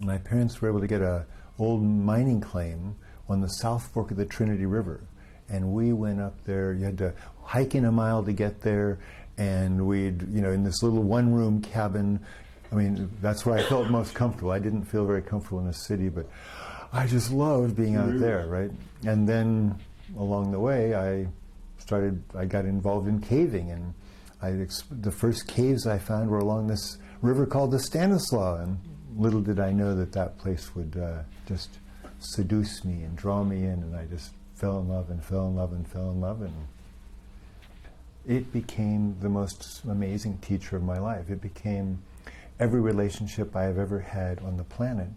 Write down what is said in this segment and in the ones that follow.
My parents were able to get an old mining claim on the South Fork of the Trinity River. And we went up there. You had to hike in a mile to get there. And we'd, in this little one-room cabin. I mean, that's where I felt most comfortable. I didn't feel very comfortable in the city, but I just loved being out there, right? And then along the way, I got involved in caving. And the first caves I found were along this river called the Stanislaus. And little did I know that place would just seduce me and draw me in, and I just fell in love and fell in love and fell in love, and it became the most amazing teacher of my life. It became every relationship I have ever had on the planet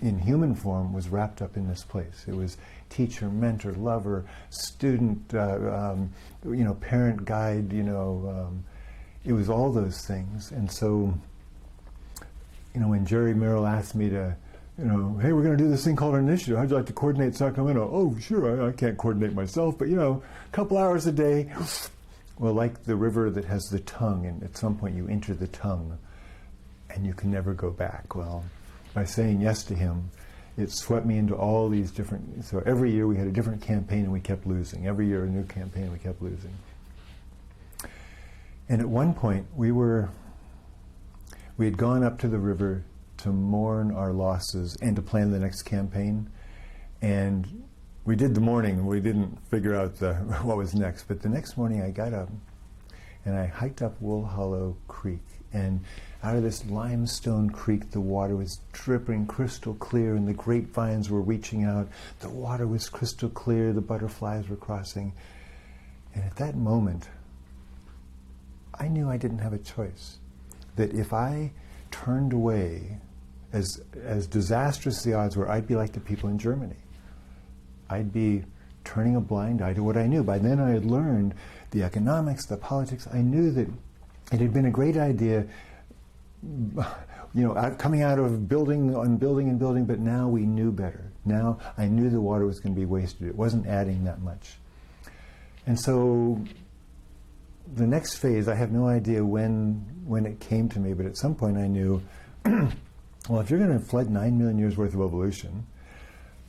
in human form was wrapped up in this place. It was teacher, mentor, lover, student, parent, guide, it was all those things. And so, when Jerry Merrill asked me to, hey, we're going to do this thing called an initiative. How'd you like to coordinate Sacramento? Oh, sure, I can't coordinate myself, but, a couple hours a day. Well, like the river that has the tongue, and at some point you enter the tongue, and you can never go back. Well, by saying yes to him, it swept me into all these different, so every year we had a different campaign and we kept losing. Every year a new campaign and we kept losing. And at one point we had gone up to the river to mourn our losses and to plan the next campaign. And we did the mourning. We didn't figure out what was next. But the next morning I got up and I hiked up Wool Hollow Creek. And out of this limestone creek, the water was dripping crystal clear and the grapevines were reaching out. The water was crystal clear. The butterflies were crossing. And at that moment, I knew I didn't have a choice. That if I turned away, as disastrous the odds were, I'd be like the people in Germany. I'd be turning a blind eye to what I knew. By then I had learned the economics, the politics. I knew that it had been a great idea, coming out of building and building, but now we knew better. Now I knew the water was going to be wasted. It wasn't adding that much. And so the next phase, I have no idea when it came to me, but at some point I knew, well, if you're going to flood 9 million years worth of evolution,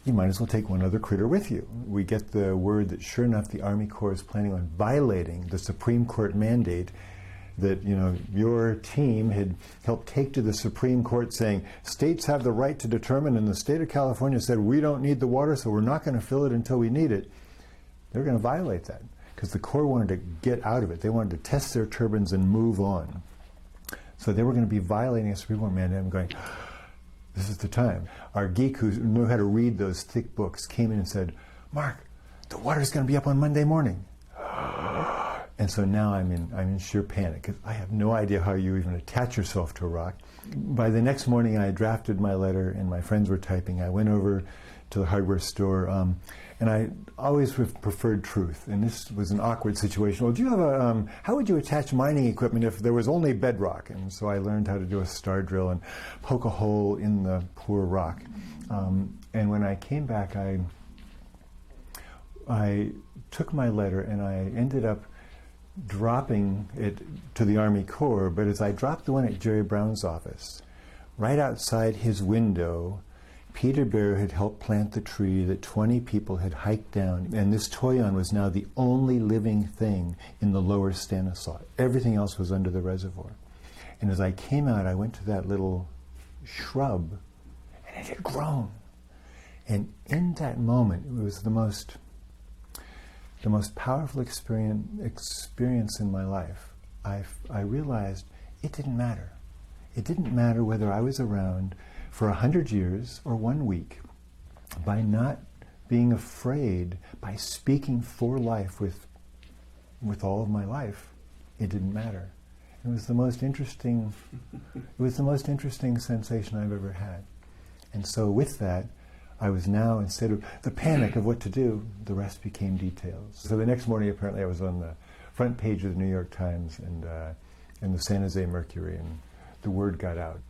you might as well take one other critter with you. We get the word that sure enough the Army Corps is planning on violating the Supreme Court mandate that your team had helped take to the Supreme Court, saying states have the right to determine, and the state of California said we don't need the water, so we're not going to fill it until we need it. They're going to violate that because the Corps wanted to get out of it. They wanted to test their turbines and move on. So they were going to be violating a Supreme Court mandate. I'm going, this is the time. Our geek who knew how to read those thick books came in and said, Mark, the water's going to be up on Monday morning. And so now I'm in sheer panic because I have no idea how you even attach yourself to a rock. By the next morning, I drafted my letter, and my friends were typing. I went over to the hardware store, and I always preferred truth. And this was an awkward situation. Well, do you have how would you attach mining equipment if there was only bedrock? And so I learned how to do a star drill and poke a hole in the poor rock. And when I came back, I took my letter and I ended up dropping it to the Army Corps, but as I dropped the one at Jerry Brown's office, right outside his window, Peter Bear had helped plant the tree that 20 people had hiked down, and this toyon was now the only living thing in the lower Stanislaus. Everything else was under the reservoir. And as I came out, I went to that little shrub, and it had grown. And in that moment, it was the most powerful experience in my life. I realized it didn't matter. It didn't matter whether I was around for 100 years or 1 week. By not being afraid, by speaking for life with all of my life, it didn't matter. It was the most interesting sensation I've ever had. And so with that, I was now, instead of the panic of what to do, the rest became details. So the next morning, apparently, I was on the front page of the New York Times and the San Jose Mercury, and the word got out.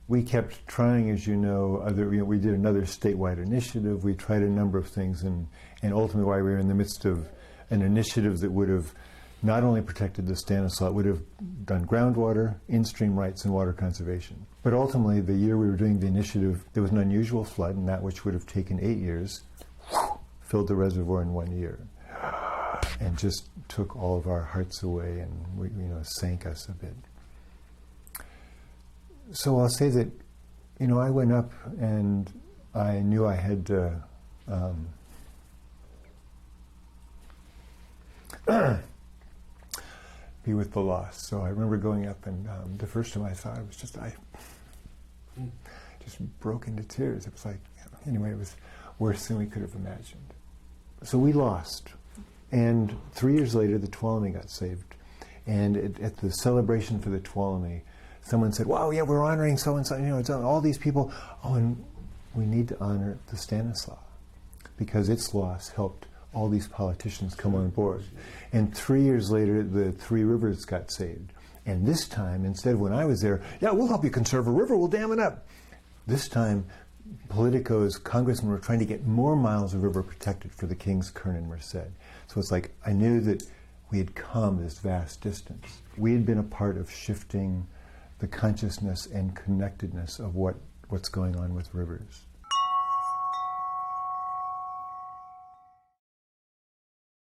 We kept trying, as you know, we did another statewide initiative. We tried a number of things, and ultimately, while we were in the midst of an initiative that would have not only protected the Stanislaus, it would have done groundwater, in-stream rights, and water conservation. But ultimately, the year we were doing the initiative, there was an unusual flood, and that which would have taken 8 years, filled the reservoir in 1 year, and just took all of our hearts away and sank us a bit. So I'll say that, I went up and I knew I had to be with the lost. So I remember going up, and the first time I saw it, I just broke into tears. It was like, anyway, it was worse than we could have imagined. So we lost. And 3 years later, the Tuolumne got saved. And at the celebration for the Tuolumne, someone said, wow, yeah, we're honoring so-and-so, it's all these people. Oh, and we need to honor the Stanislaus, because its loss helped all these politicians come on board. And 3 years later, the Three Rivers got saved. And this time, instead of when I was there, yeah, we'll help you conserve a river, we'll dam it up. This time, politicos, congressmen were trying to get more miles of river protected for the King's Kern and Merced. So it's like, I knew that we had come this vast distance. We had been a part of shifting the consciousness and connectedness of what's going on with rivers.